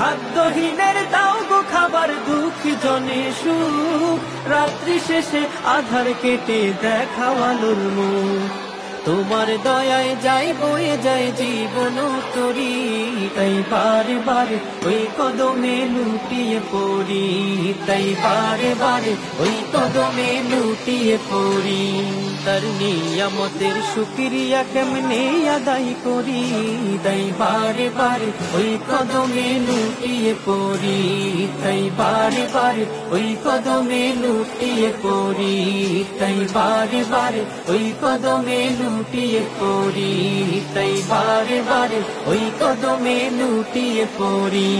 খাদ্যহীনের দাও গো খাবার, দুঃখী জনে সুখ, রাত্রি শেষে আধার কেটে দেখাও আলোর মুখ। তোমার দয়ায় যাই বয়ে যায় জীবন তরি, তাই বারে বারে ওই কদমে লুটিয়ে পড়ি, তাই বারে বারে ওই কদমে লুটিয়ে পড়ি। তার নিয়ামতের শুকরিয়া কেমনে আদায় করি, তাই বারে বারে ওই কদমে লুটিয়ে পড়ি, তাই বারে বারে ওই কদমে লুটিয়ে পড়ি, তাই বারে বারে ওই কদমে লুটিয়ে পড়ি, তাই বারে বারে ওই কদমে লুটিয়ে পড়ি।